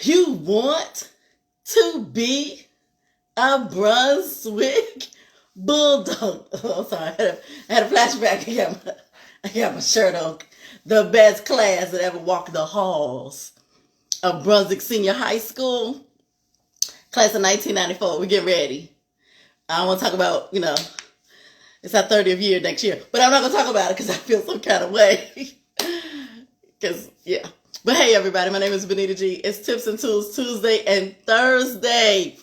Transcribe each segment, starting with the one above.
You want to be a Brunswick Bulldog? Oh, sorry, I had a flashback. I got my shirt on. The best class that ever walked the halls of Brunswick Senior High School, class of 1994. We get ready. I don't want to talk about, it's our 30th year next year, but I'm not going to talk about it because I feel some kind of way. Because, yeah. But hey, everybody, my name is Benita G. It's Tips and Tools Tuesday and Thursday.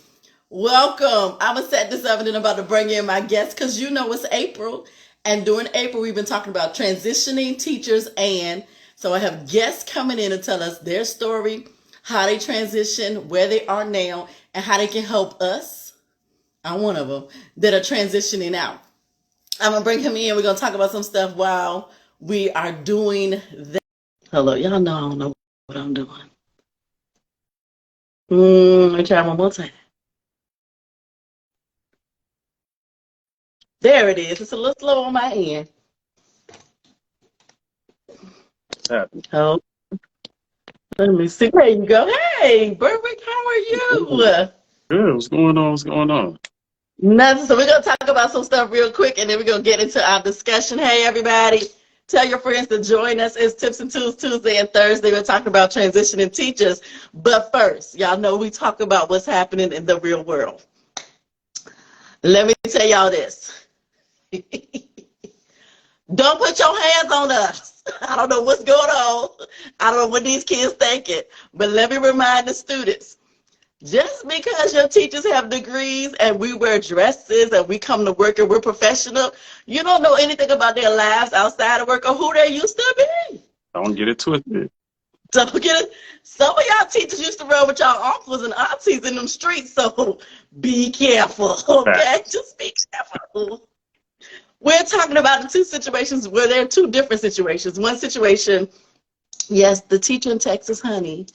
Welcome. I'm going to set this up and then I'm about to bring in my guests because it's April. And during April, we've been talking about transitioning teachers. And so I have guests coming in to tell us their story, how they transition, where they are now, and how they can help us. I'm one of them that are transitioning out. I'm going to bring him in. We're going to talk about some stuff while we are doing that. Hello, y'all know I don't know what I'm doing. Let me try one more time. There it is. It's a little slow on my end. Oh, let me see. There you go. Hey, Berwick, how are you? Good. What's going on? What's going on? Nothing. So we're going to talk about some stuff real quick, and then we're going to get into our discussion. Hey, everybody. Tell your friends to join us. It's Tips and Tools Tuesday and Thursday. We're talking about transitioning teachers. But first, y'all know we talk about what's happening in the real world. Let me tell y'all this. Don't put your hands on us. I don't know what's going on. I don't know what these kids thinking. But let me remind the students. Just because your teachers have degrees and we wear dresses and we come to work and we're professional, you don't know anything about their lives outside of work or who they used to be. Don't get it twisted. Don't get it. Some of y'all teachers used to run with y'all uncles and aunties in them streets, so be careful, okay? Just be careful. We're talking about the two situations where there are two different situations. One situation, yes, the teacher in Texas, honey,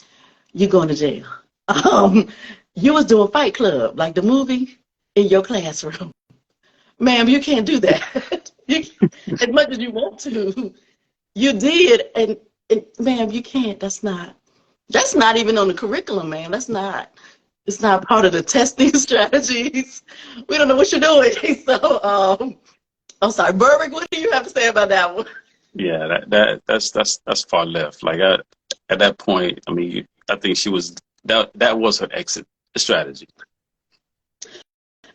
you're going to jail. You was doing Fight Club, like the movie, in your classroom. Ma'am, you can't do that. As much as you want to. You did, and ma'am, you can't. That's not even on the curriculum, ma'am. It's not part of the testing strategies. We don't know what you're doing. So, I'm sorry. Berwick, what do you have to say about that one? Yeah, that's far left. Like at that point, I mean, I think that was her exit strategy.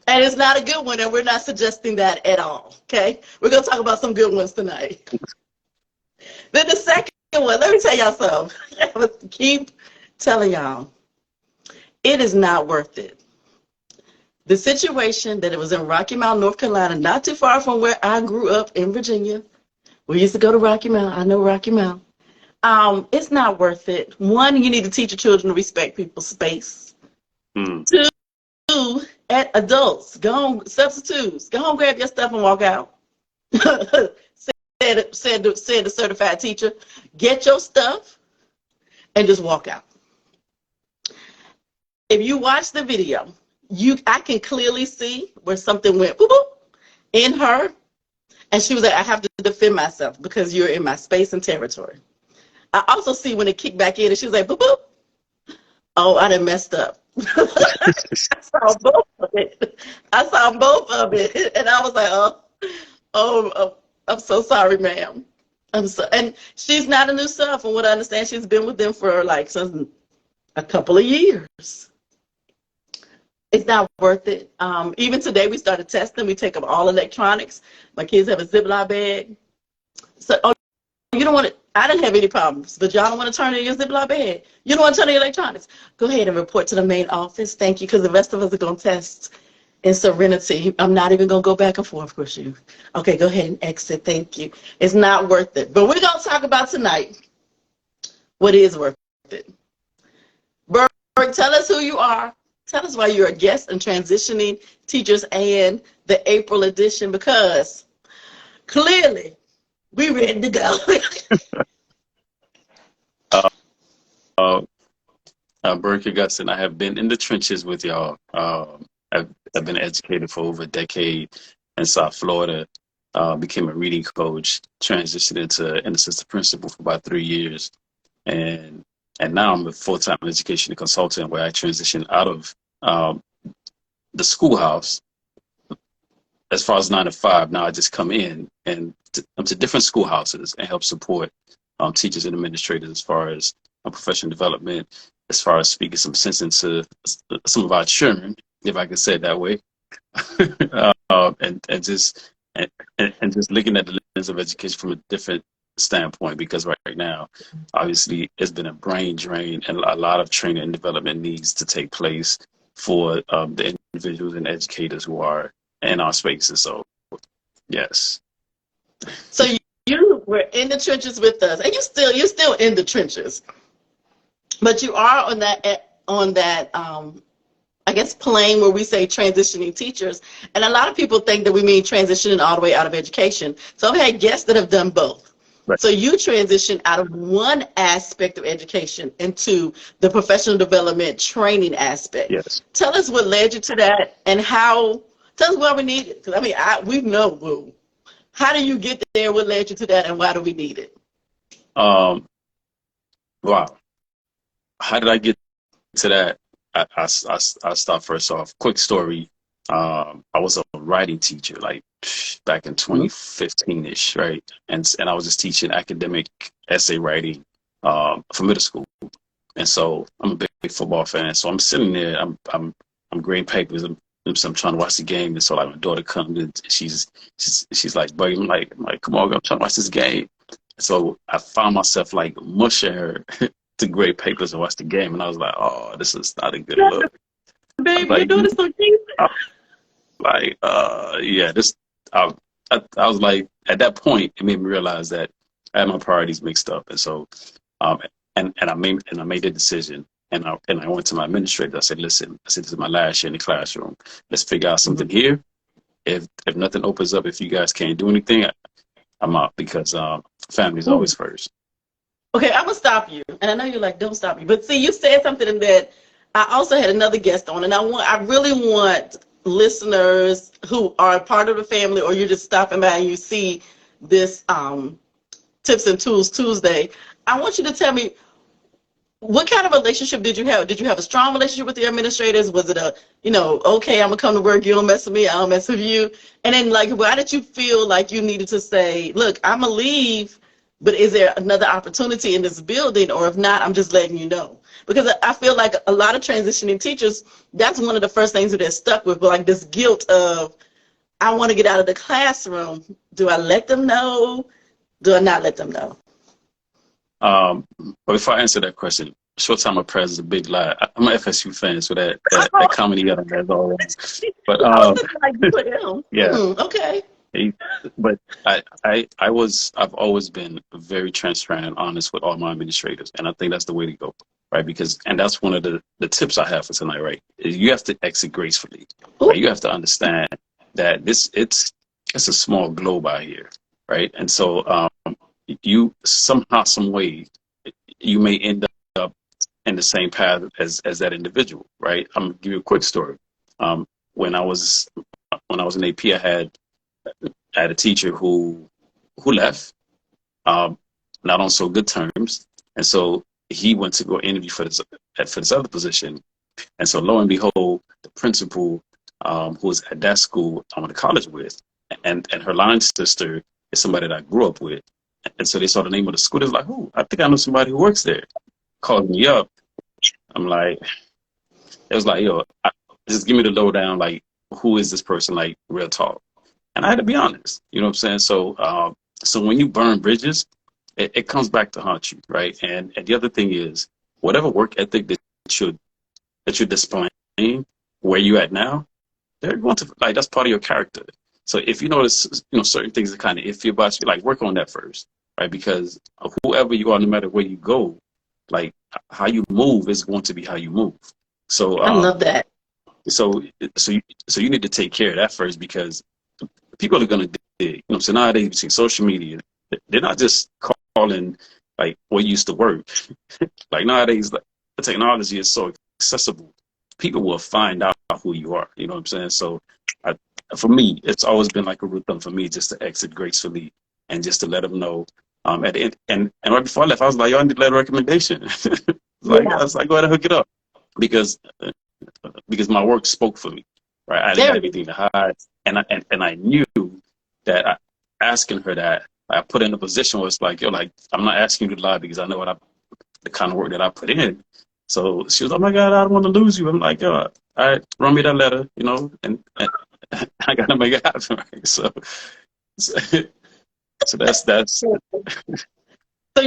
And it's not a good one, and we're not suggesting that at all, okay? We're going to talk about some good ones tonight. Then the second one, let me tell y'all something. I keep telling y'all, it is not worth it. The situation that it was in Rocky Mount, North Carolina, not too far from where I grew up in Virginia. We used to go to Rocky Mount. I know Rocky Mount. It's not worth it. One, you need to teach your children to respect people's space. Two, at adults, go home, substitutes, go home, grab your stuff and walk out. said the certified teacher, get your stuff and just walk out. If you watch the video, I can clearly see where something went boop, boop, in her, and she was like, I have to defend myself because you're in my space and territory. I also see when it kicked back in and she was like, boop, boop. Oh, I done messed up. I saw both of it. And I was like, oh, I'm so sorry, ma'am. And she's not a new sub. From what I understand, she's been with them for since a couple of years. It's not worth it. Even today, we started testing. We take up all electronics. My kids have a Ziploc bag. So, you don't want to. I didn't have any problems, but y'all don't want to turn in your Ziploc bag. You don't want to turn in your electronics. Go ahead and report to the main office. Thank you, because the rest of us are going to test in serenity. I'm not even going to go back and forth with you. Okay, go ahead and exit. Thank you. It's not worth it. But we're going to talk about tonight what is worth it. Berg, tell us who you are. Tell us why you're a guest in Transitioning Teachers and the April edition, because clearly we're ready to go. Berwick Augustin, I have been in the trenches with y'all. I've been educated for over a decade in South Florida. Became a reading coach, transitioned into an assistant principal for about 3 years. And And now I'm a full-time education consultant where I transition out of the schoolhouse as far as 9 to 5. Now I just come in and to different schoolhouses and help support teachers and administrators as far as professional development, as far as speaking some sense into some of our children, if I could say it that way, and just and just looking at the lens of education from a different standpoint, because right now, obviously, it's been a brain drain, and a lot of training and development needs to take place for the individuals and educators who are in our spaces. So, yes. So you were in the trenches with us, and you're still in the trenches, but you are on that I guess plane where we say transitioning teachers, and a lot of people think that we mean transitioning all the way out of education. So I've had guests that have done both. Right. So you transition out of one aspect of education into the professional development training aspect. Yes. Tell us what led you to that, and how. Tell us why we need it. Because I mean, we know. Woo. How do you get there? What led you to that, and why do we need it? Wow. How did I get to that? I start first off. Quick story. I was a writing teacher, like back in 2015-ish, right? And I was just teaching academic essay writing for middle school. And so I'm a big football fan. So I'm sitting there, I'm grading papers. I'm trying to watch the game. And so like my daughter comes and she's like, buddy, I'm like, come on, I'm trying to watch this game. So I found myself like mushing her to grade papers and watch the game. And I was like, oh, this is not a good look. Baby, like, you're doing this so easy. Like, yeah, this, I was like, at that point, it made me realize that I had my priorities mixed up. And so, and I made the decision, and I went to my administrator. I said, listen, this is my last year in the classroom. Let's figure out something here. If nothing opens up, if you guys can't do anything, I'm out, because family is always first. Okay, I'm gonna stop you, and I know you're like, don't stop me, but see, you said something that I also had another guest on, and I really want listeners who are part of the family, or you're just stopping by and you see this Tips and Tools Tuesday. I want you to tell me, what kind of relationship did you have? Did you have a strong relationship with your administrators? Was it okay, I'm gonna come to work, you don't mess with me, I don't mess with you? And then, like, why did you feel like you needed to say, look, I'm gonna leave, but is there another opportunity in this building? Or if not, I'm just letting you know. Because I feel like a lot of transitioning teachers, that's one of the first things that they're stuck with, like this guilt of, I want to get out of the classroom. Do I let them know? Do I not let them know? But before I answer that question, short time of prayer is a big lie. I'm an FSU fan, so that comedy out of that always. But yeah. Okay. But I've always been very transparent and honest with all my administrators, and I think that's the way to go, right? And that's one of the tips I have for tonight, right? Is you have to exit gracefully, right? You have to understand that it's a small globe out here, right? And so you somehow, some way, you may end up in the same path as that individual, right? I'm gonna give you a quick story. When I was in AP, I had a teacher who left, not on so good terms, and so he went to go interview for this other position, and so lo and behold, the principal, who was at that school I went to college with, and her line sister is somebody that I grew up with, and so they saw the name of the school. They was like, "Oh, I think I know somebody who works there." Called me up. I'm like, it was like, yo, just give me the lowdown, like, who is this person, like, real talk. And I had to be honest, you know what I'm saying? So so when you burn bridges, it comes back to haunt you, right? And the other thing is, whatever work ethic that you're displaying where you at now, they're going to, like, that's part of your character. So if you notice, certain things are kind of iffy about you, like, work on that first, right? Because whoever you are, no matter where you go, like, how you move is going to be how you move. So I love that. So you need to take care of that first, because people are going to dig. So nowadays, between social media, they're not just calling like what used to work. Like nowadays, like, the technology is so accessible. People will find out who you are. You know what I'm saying? So for me, it's always been like a root thumb for me just to exit gracefully and just to let them know At the end, and right before I left, I was like, "Yo, I need to let a recommendation." I Yeah. was like, "Go ahead and hook it up," because my work spoke for me, right? I didn't There have it is. anything to hide, and I knew that asking her that, I put her in a position where it's like, "Yo, like I'm not asking you to lie because I know the kind of work that I put in." So she was, "Oh my God, I don't want to lose you." I'm like, "Yo, all right, run me that letter, and I gotta make it happen." Right? So, so that's So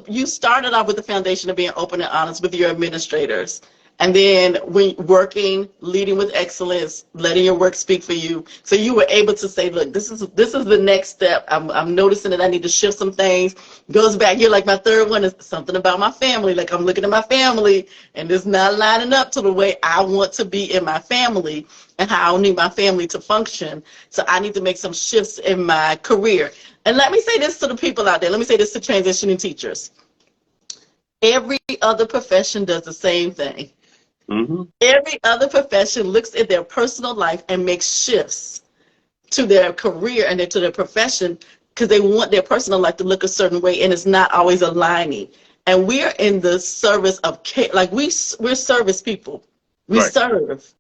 you started off with the foundation of being open and honest with your administrators. And then when working, leading with excellence, letting your work speak for you. So you were able to say, look, this is the next step. I'm noticing that I need to shift some things. Goes back here, like my third one is something about my family. Like I'm looking at my family and it's not lining up to the way I want to be in my family and how I need my family to function. So I need to make some shifts in my career. And let me say this to the people out there. Let me say this to transitioning teachers. Every other profession does the same thing. hmm Every other profession looks at their personal life and makes shifts to their career and to their profession because they want their personal life to look a certain way, and it's not always aligning. And we're in the service of care. Like we're service people. We right. serve.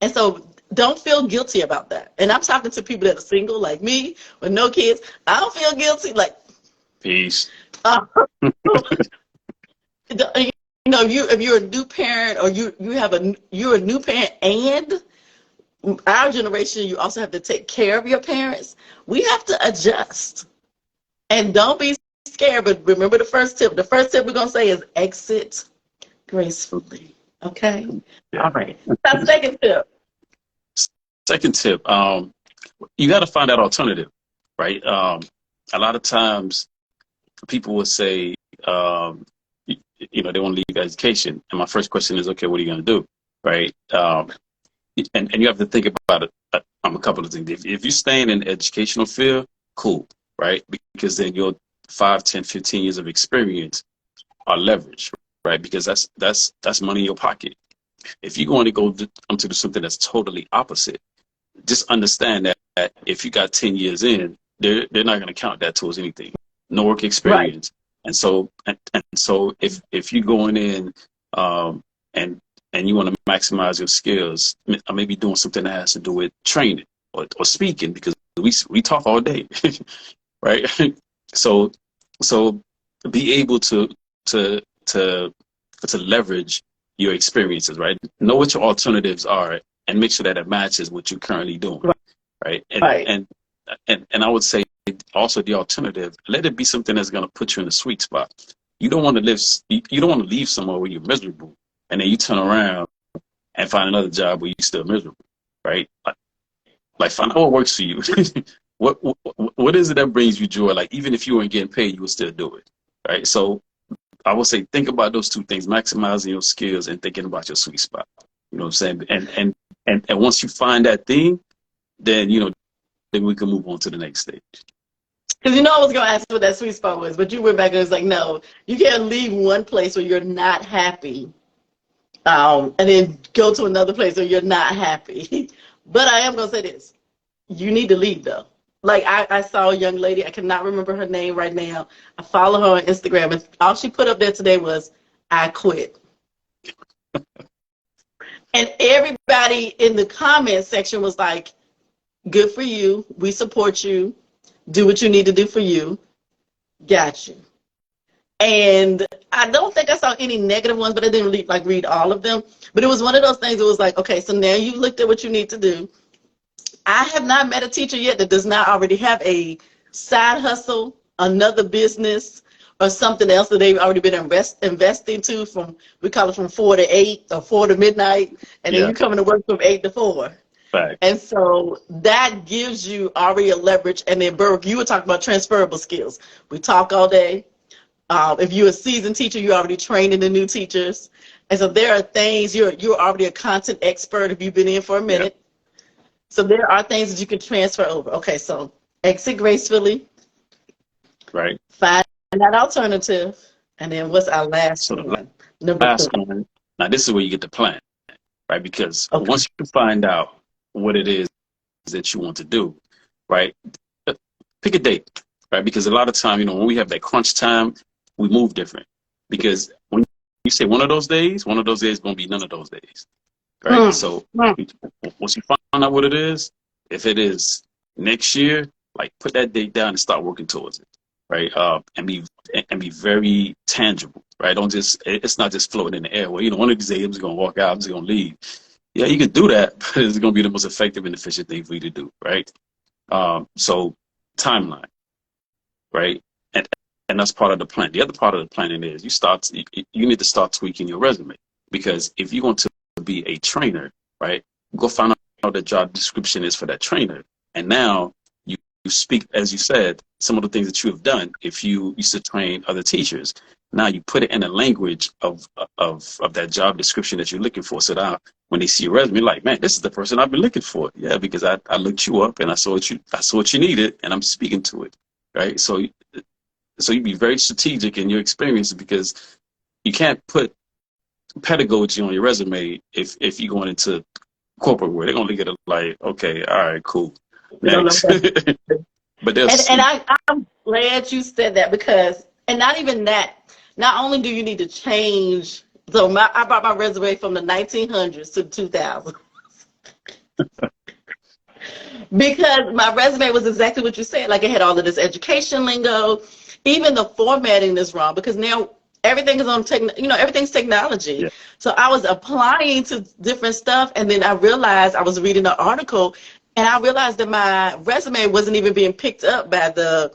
And so don't feel guilty about that. And I'm talking to people that are single like me with no kids. I don't feel guilty. Like, Peace. uh, if you're a new parent or you're a new parent, and our generation, you also have to take care of your parents. We have to adjust, and don't be scared. But remember the first tip. The first tip we're gonna say is exit gracefully. Okay. Yeah. All right. That's second tip. Second tip, you got to find that alternative, right? A lot of times people will say, they want to leave education. And my first question is, okay, what are you going to do? Right. And you have to think about it a couple of things. If you're staying in the educational field, cool, right? Because then your 5, 10, 15 years of experience are leveraged, right? Because that's money in your pocket. If you're going to go to do something that's totally opposite, just understand that if you got 10 years in, they're not going to count that towards anything. No work Right. experience. And so if you're going in and you want to maximize your skills, maybe doing something that has to do with training or speaking, because we talk all day, right? So so be able to to to leverage your experiences, right? Know what your alternatives are and make sure that it matches what you're currently doing, right? Right. And I would say also the alternative, let it be something that's going to put you in a sweet spot. You don't want to you don't want to leave somewhere where you're miserable, and then you turn around and find another job where you're still miserable, right? Like find out what works for you. What is it that brings you joy? Like even if you weren't getting paid, you would still do it, right? So I would say think about those two things: maximizing your skills and thinking about your sweet spot. You know what I'm saying? And once you find that thing, then then we can move on to the next stage. Because I was going to ask what that sweet spot was, but you went back and was like, no, you can't leave one place where you're not happy, and then go to another place where you're not happy. But I am going to say this. You need to leave, though. Like, I saw a young lady. I cannot remember her name right now. I follow her on Instagram, and all she put up there today was, I quit. And everybody in the comment section was like, good for you. We support you. Do what you need to do for you. Got you. And I don't think I saw any negative ones, but I didn't really read all of them. But it was one of those things that was like, okay, so now you've looked at what you need to do. I have not met a teacher yet that does not already have a side hustle, another business, or something else that they've already been investing to we call it from 4 to 8 or 4 to midnight, and then Yeah, you coming to work from 8 to 4. facts. And so that gives you already a leverage. And then, Berwick, you were talking about transferable skills. We talk all day. If you're a seasoned teacher, you're already training the new teachers. And so there are things, you're already a content expert if you've been in for a Yeah, minute. So there are things that you can transfer over. Okay, so exit gracefully, right. find that alternative, and then what's our last So the one? Number last 2. one, now this is where you get the plan, right? Because Okay. once you find out what it is that you want to do, right? Pick a date. right? Because a lot of time, when we have that crunch time, we move different. Because when you say one of those days is going to be none of those days, right? So once you find out what it is, if it is next year, like put that date down and start working towards it, right? And be very tangible, right? Don't just, it's not just floating in the air. Well, one of these days I'm just going to walk out, I'm just going to leave. Yeah, you can do that, but it's going to be the most effective and efficient thing for you to do, right? So timeline, right? And that's part of the plan. The other part of the planning is you need to start tweaking your resume, because if you want to be a trainer, right, go find out what the job description is for that trainer. And now you speak, as you said, some of the things that you have done. If you used to train other teachers, now you put it in a language of that job description that you're looking for. So now when they see your resume, like, man, this is the person I've been looking for. Yeah, because I looked you up and I saw what you needed, and I'm speaking to it, right? So you be very strategic in your experience, because you can't put pedagogy on your resume if you're going into corporate world. They're going to look at it like, okay, all right, cool, next. But I'm glad you said that, because, and not even that, not only do you need to change, so I brought my resume from the 1900s to 2000. Because my resume was exactly what you said. Like, it had all of this education lingo. Even the formatting is wrong, because now everything is on everything's technology. Yeah. So I was applying to different stuff, and then I realized, I was reading an article, and I realized that my resume wasn't even being picked up by the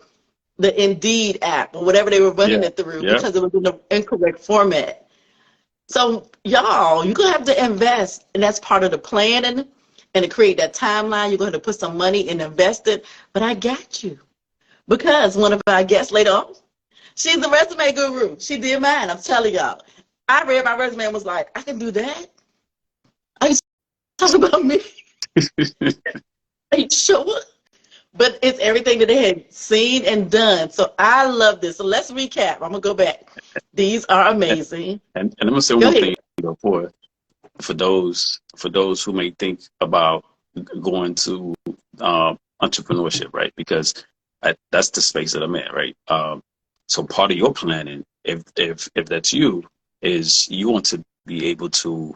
Indeed app or whatever they were running it through, because it was in the incorrect format. So y'all, you're gonna have to invest, and that's part of the planning, and to create that timeline. You're going to put some money and invest it. But I got you, because one of our guests later on, she's a resume guru. She did mine. I'm telling y'all. I read my resume and was like, I can do that? Are you talking about me? Are you sure? But it's everything that they had seen and done. So I love this. So let's recap. I'm going to go back. These are amazing. And I'm going to say one thing for those who may think about going to entrepreneurship, right? Because that's the space that I'm in, right? So part of your planning, if that's you, is you want to be able to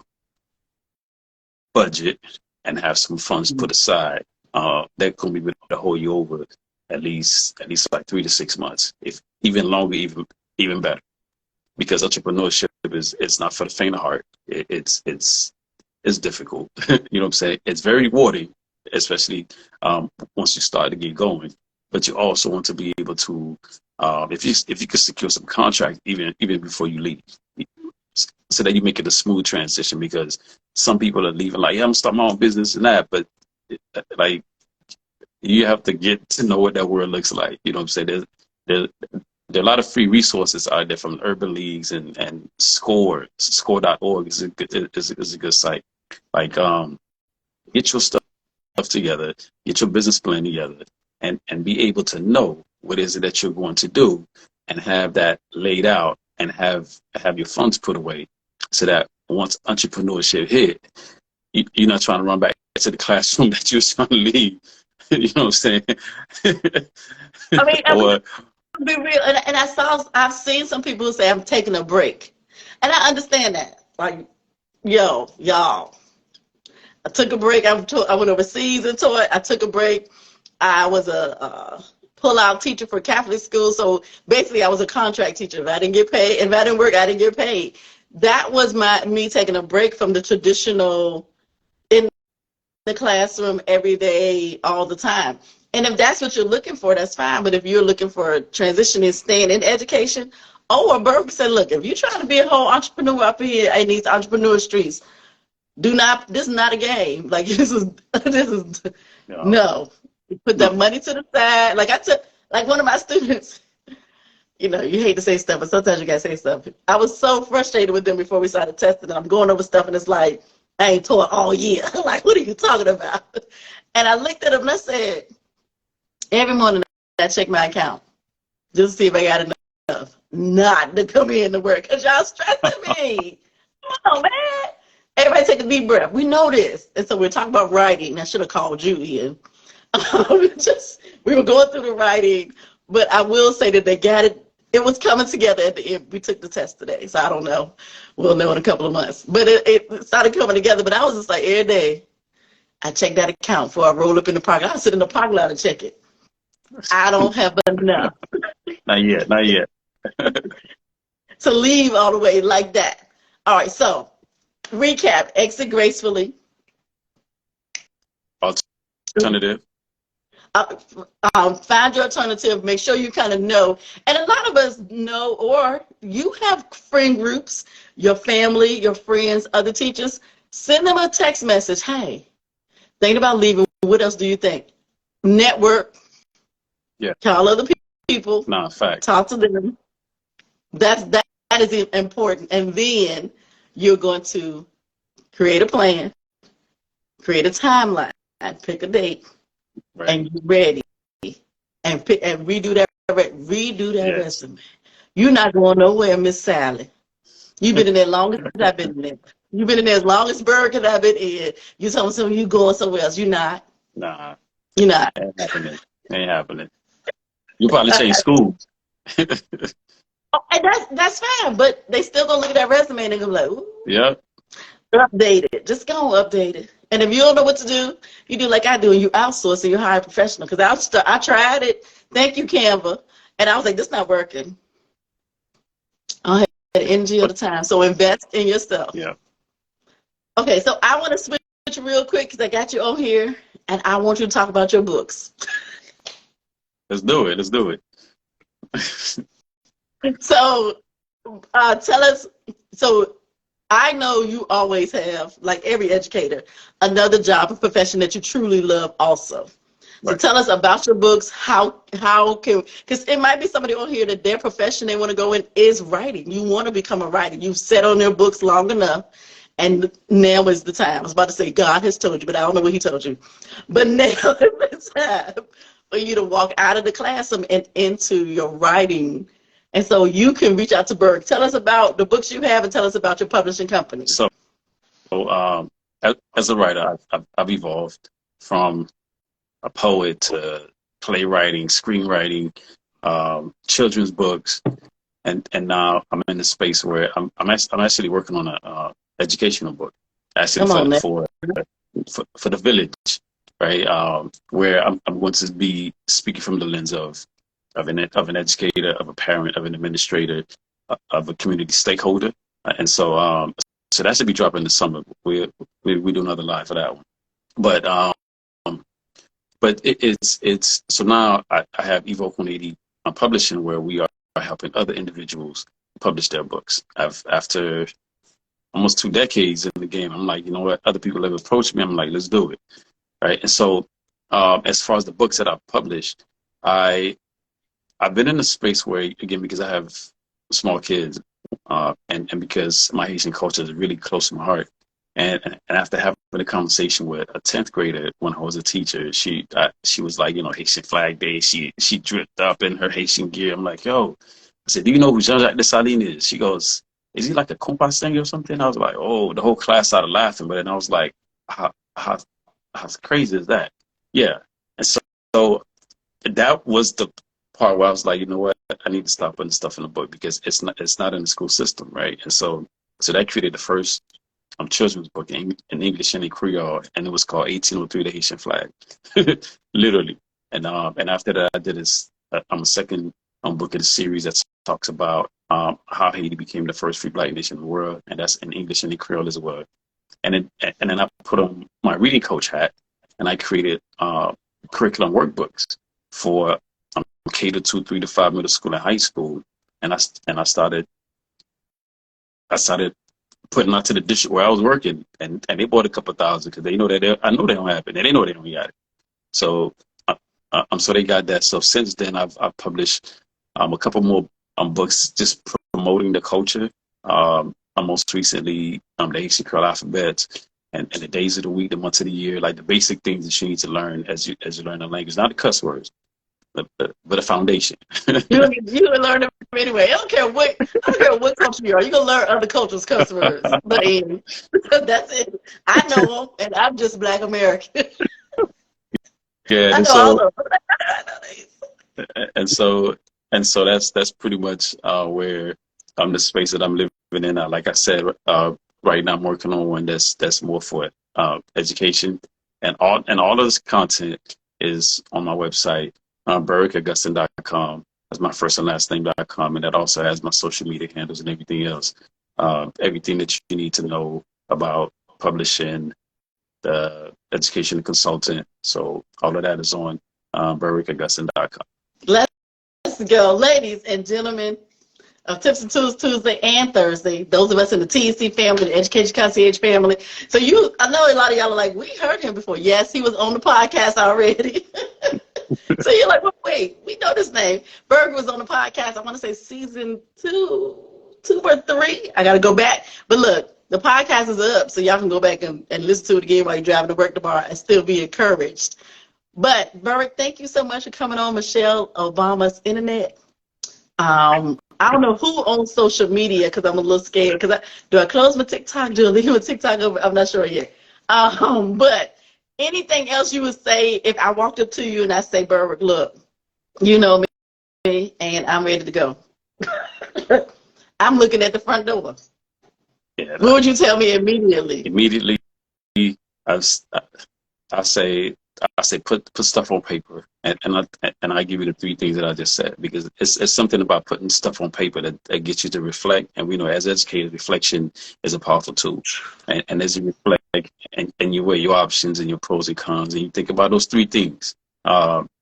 budget and have some funds put aside that can be able to hold you over at least like 3 to 6 months, if even longer, even better. Because entrepreneurship it's not for the faint of heart. It's difficult. You know what I'm saying? It's very rewarding, especially once you start to get going. But you also want to be able to, if you could secure some contract even before you leave, so that you make it a smooth transition. Because some people are leaving like, yeah, I'm gonna start my own business and that, but like, you have to get to know what that world looks like. You know what I'm saying? There are a lot of free resources out there from urban leagues and score.org is a good site. Like, get your stuff together, get your business plan together, and be able to know what is it that you're going to do, and have that laid out, and have your funds put away, so that once entrepreneurship hit, you're not trying to run back to the classroom that you were trying to leave. You know what I'm saying? I mean, be real, and I've seen some people who say, I'm taking a break, and I understand that. Like, y'all, I took a break. I went overseas and taught. I took a break. I was a pull-out teacher for Catholic school, so basically I was a contract teacher. If I didn't get paid, if I didn't work, I didn't get paid. That was me taking a break from the traditional in the classroom every day, all the time. And if that's what you're looking for, that's fine. But if you're looking for a transition and staying in education, Berwick said, look, if you're trying to be a whole entrepreneur up here in these entrepreneur streets, this is not a game. Like, this is no. You put that money to the side. Like, I took, like, one of my students, you hate to say stuff, but sometimes you gotta say stuff. I was so frustrated with them before we started testing, and I'm going over stuff, and it's like, I ain't taught all year. Like, what are you talking about? And I looked at him and I said, every morning I check my account just to see if I got enough not to come in to work, because y'all stressing me. Come on, man. Everybody take a deep breath. We know this. And so we're talking about writing. I should have called you, Ian. We were going through the writing, but I will say that they got it. It was coming together at the end. We took the test today, so I don't know. We'll know in a couple of months. But it started coming together. But I was just like, every day, I check that account before I roll up in the parking lot. I sit in the parking lot and check it. I don't have enough. Not yet, not yet. To leave all the way like that. All right, so recap: exit gracefully. Alternative. Find your alternative. Make sure you kind of know. And a lot of us know, or you have friend groups, your family, your friends, other teachers. Send them a text message. Hey, thinking about leaving. What else do you think? Network. Yeah. Call other people. Nah, fact. Talk to them. That is important. And then you're going to create a plan, create a timeline, pick a date, Right. and get ready, and redo that resume. You're not going nowhere, Miss Sally. You've been in there long as I've been in there. You've been in there as long as Berwick I've been in. You told me you going somewhere else. You're not. Nah. You're not. Ain't happening. Ain't happening. You probably change school. Oh, and that's fine, but they still gonna look at that resume and they're gonna be like, ooh, Yep. update it. Just go update it. And if you don't know what to do, you do like I do, and you outsource and you hire a professional. Because I tried it. Thank you, Canva, and I was like, this not working. I had energy of the time. So invest in yourself. Yeah. Okay, so I want to switch real quick because I got you on here, and I want you to talk about your books. Let's do it. Let's do it. So tell us. So I know you always have, like every educator, another job, a profession that you truly love also. So Right. tell us about your books. How can, because it might be somebody on here that their profession they want to go in is writing. You want to become a writer. You've sat on their books long enough, and now is the time. I was about to say God has told you, but I don't know what he told you. But now is the time for you to walk out of the classroom and into your writing. And so you can reach out to Berg. Tell us about the books you have and tell us about your publishing company. So as a writer, I've evolved from a poet to playwriting, screenwriting, children's books, and now I'm in the space where I'm actually working on a educational book, actually for the village, right? Where I'm going to be speaking from the lens of an educator, of a parent, of an administrator, of a community stakeholder, and so that should be dropping this summer. We do another live for that one, but it's so now I have Evoke 180 Publishing, where we are helping other individuals publish their books. After almost 2 decades in the game, I'm like, you know what? Other people have approached me. I'm like, let's do it, right? And so as far as the books that I've published, I've been in a space where, again, because I have small kids, and because my Haitian culture is really close to my heart, and after having a conversation with a 10th grader when I was a teacher, she was like, you know, Haitian Flag Day. She dripped up in her Haitian gear. I'm like, yo, I said, do you know who Jean-Jacques Dessalines is? She goes, is he like a compas singer or something? I was like, oh, the whole class started laughing, but then I was like, how crazy is that? Yeah, and so that was the part where I was like, you know what, I need to stop putting stuff in the book because it's not in the school system, right? And so that created the first children's book in English and in Creole, and it was called 1803, the Haitian Flag, literally. And after that, I did a second book in the series that talks about how Haiti became the first free black nation in the world, and that's in English and in Creole as well. And then I put on my reading coach hat, and I created curriculum workbooks for K to 2, 3 to 5 middle school and high school, and I started putting out to the district where I was working, and they bought a couple thousand because they know that I know they don't have it, and they know they don't got it. So so they got that. So since then, I've published a couple more books just promoting the culture. Most recently, the Haitian Creole alphabet and the days of the week, the months of the year, like the basic things that you need to learn as you learn the language, not the cuss words, but a foundation. You can learn them anyway. I don't care what culture you are. You can learn other cultures' cuss words. But that's it. I know them, and I'm just Black American. Yeah, I and know all of them. and so that's pretty much where the space that I'm living in. Like I said, right now I'm working on one that's more for education, and all of this content is on my website, berwickAugustin.com. That's my first and last name.com, and that also has my social media handles and everything else. Everything that you need to know about publishing, the education consultant. So all of that is on BerwickAugustin.com. Let's go, ladies and gentlemen of Tips and Tools Tuesday and Thursday. Those of us in the TEC family, the Education Concierge family. So I know a lot of y'all are like, we heard him before. Yes, he was on the podcast already. So you're like, well, wait, we know this name. Berg was on the podcast, I want to say season 2 or 3. I got to go back. But look, the podcast is up, so y'all can go back and listen to it again while you're driving to work tomorrow and still be encouraged. But, Berwick, thank you so much for coming on Michelle Obama's Internet. I don't know who owns social media because I'm a little scared. Do I close my TikTok? Do I leave my TikTok over? I'm not sure yet. But anything else you would say if I walked up to you and I say, Berwick, look, you know me and I'm ready to go. I'm looking at the front door. Yeah, what would you tell me immediately? Immediately, I say put stuff on paper, and I give you the 3 things that I just said, because it's something about putting stuff on paper that gets you to reflect. And we know as educators, reflection is a powerful tool. And as you reflect and you weigh your options and your pros and cons, and you think about those 3 things,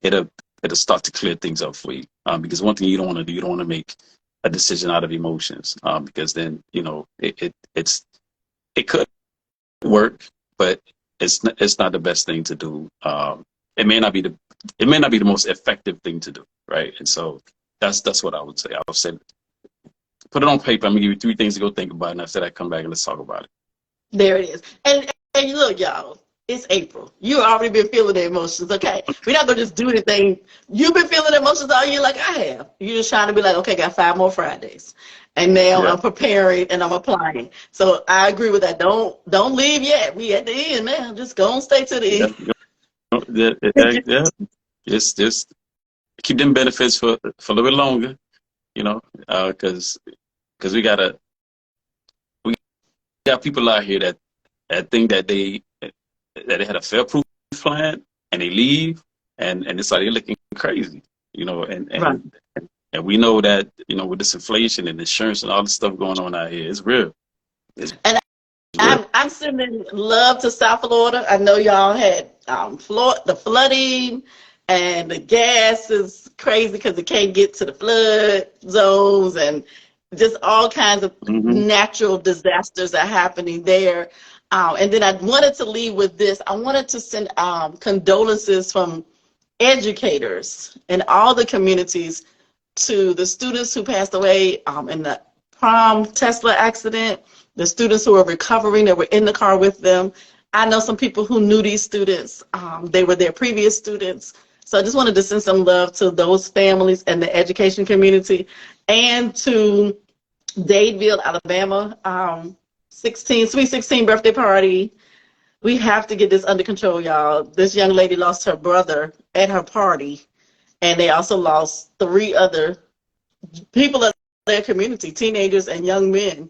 it'll start to clear things up for you. Because one thing you don't want to do, you don't want to make a decision out of emotions, because then it could work, but it's not the best thing to do. It may not be the most effective thing to do, right? And so that's what I would say. I would say put it on paper. I'm gonna give you 3 things to go think about, and after that, come back and let's talk about it. There it is. And look, y'all, it's April. You already been feeling the emotions, okay? We're not gonna just do anything. You've been feeling the emotions all year like I have. You're just trying to be like, okay, got 5 more Fridays. And now I'm preparing and I'm applying. So I agree with that. Don't leave yet. We at the end, man. Just go and stay to the end. Yeah. Just keep them benefits for a little bit longer, because we got people out here that think that they had a fail-proof plan and they leave and it's like they're looking crazy, Right. And we know that, with this inflation and insurance and all this stuff going on out here, it's real. I'm sending love to South Florida. I know y'all had the flooding, and the gas is crazy because it can't get to the flood zones, and just all kinds of natural disasters are happening there. And then I wanted to leave with this. I wanted to send condolences from educators in all the communities to the students who passed away in the prom Tesla accident, the students who are recovering that were in the car with them. I know some people who knew these students. They were their previous students. So I just wanted to send some love to those families and the education community, and to Dadeville, Alabama, Sweet 16 birthday party. We have to get this under control, y'all. This young lady lost her brother at her party, and they also lost 3 other people in their community, teenagers and young men.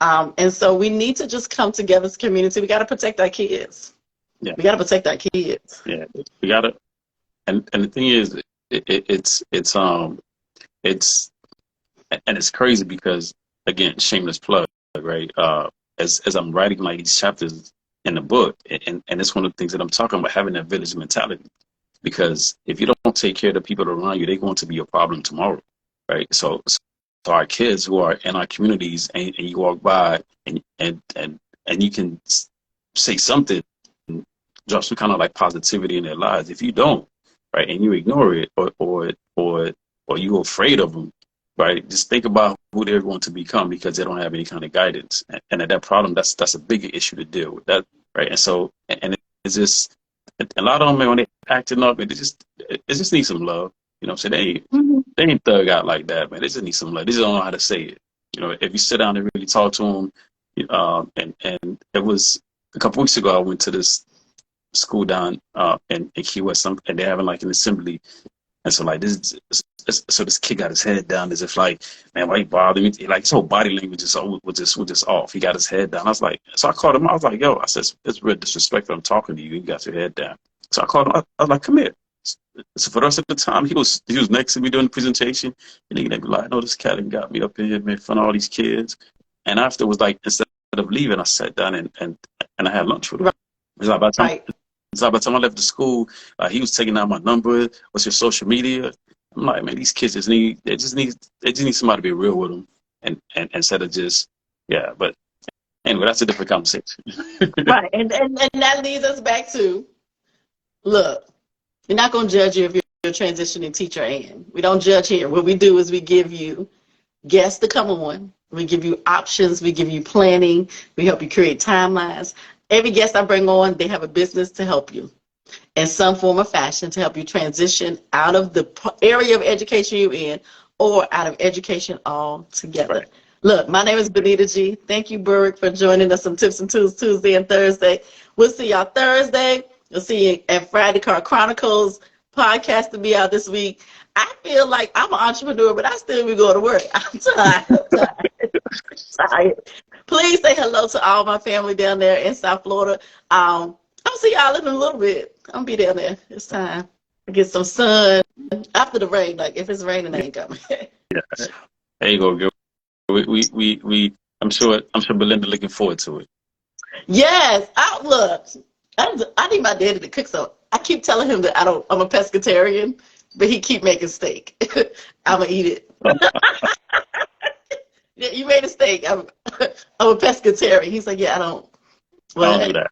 And so we need to just come together as a community. We got to protect our kids. Yeah. We got to protect our kids. Yeah, we got to. And the thing is, it's crazy because, again, shameless plug, right? As I'm writing like these chapters in the book, and it's one of the things that I'm talking about, having that village mentality. Because if you don't take care of the people around you, they're going to be a problem tomorrow, right? So our kids who are in our communities, and you walk by and you can say something, drop some kind of like positivity in their lives. If you don't, right, and you ignore it, or you're afraid of them, right, just think about who they're going to become because they don't have any kind of guidance. And at that problem, that's a bigger issue to deal with, that, right? And so, and it's just, a lot of them, when they're acting up, it just needs some love. So they ain't thug out like that, man. They just need some love. They just don't know how to say it. If you sit down and really talk to them, and it was a couple weeks ago, I went to this school down in Key West, and they're having like an assembly, And so like so this kid got his head down as if like, man, why you bother me? Like his whole body language was just off. He got his head down. I was like, so I called him. I was like, yo, I said, it's real disrespectful. I'm talking to you. You got your head down. So I called him. I was like, come here. So for the rest of the time, he was next to me during the presentation, and he be like, no, this cat got me up in here, man, in front of all these kids. And after was like, instead of leaving, I sat down and I had lunch with him. It's like by the time Right. So by the time I left the school, he was taking out my number. What's your social media? I'm like, man, these kids they just need somebody to be real with them, and instead of just, yeah. But anyway, that's a different conversation. Right. And that leads us back to, look, we're not going to judge you if you're a transitioning teacher, and we don't judge here. What we do is we give you guests to come on. We give you options. We give you planning. We help you create timelines. Every guest I bring on, they have a business to help you in some form or fashion to help you transition out of the area of education you're in or out of education altogether. Right. Look, my name is Benita G. Thank you, Berwick, for joining us on Tips and Tools Tuesday and Thursday. We'll see y'all Thursday. We'll see you at Friday Car Chronicles podcast to be out this week. I feel like I'm an entrepreneur, but I still be going to work. I'm tired. Please say hello to all my family down there in South Florida. I'll see y'all in a little bit. I'll be down there. It's time to get some sun after the rain. Like if it's raining, I ain't coming. Yeah. There you go, girl. I'm sure Belinda looking forward to it. Yes, I need my daddy to cook some. I keep telling him that I'm a pescatarian, but he keep making steak. I'm gonna eat it. Yeah, you made a steak. I'm a pescatarian. He's like, yeah, I don't do that.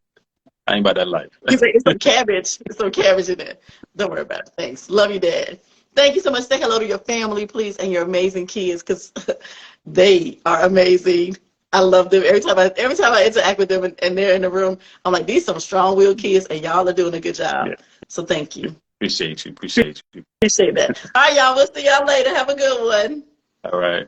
I ain't about that life. He's like, it's some cabbage. There's some cabbage in there. Don't worry about it. Thanks. Love you, Dad. Thank you so much. Say hello to your family, please, and your amazing kids, because they are amazing. I love them. Every time I interact with them and they're in the room, I'm like, these some strong-willed kids, and y'all are doing a good job. Yeah. So thank you. Appreciate you. Appreciate that. All right, y'all. We'll see y'all later. Have a good one. All right.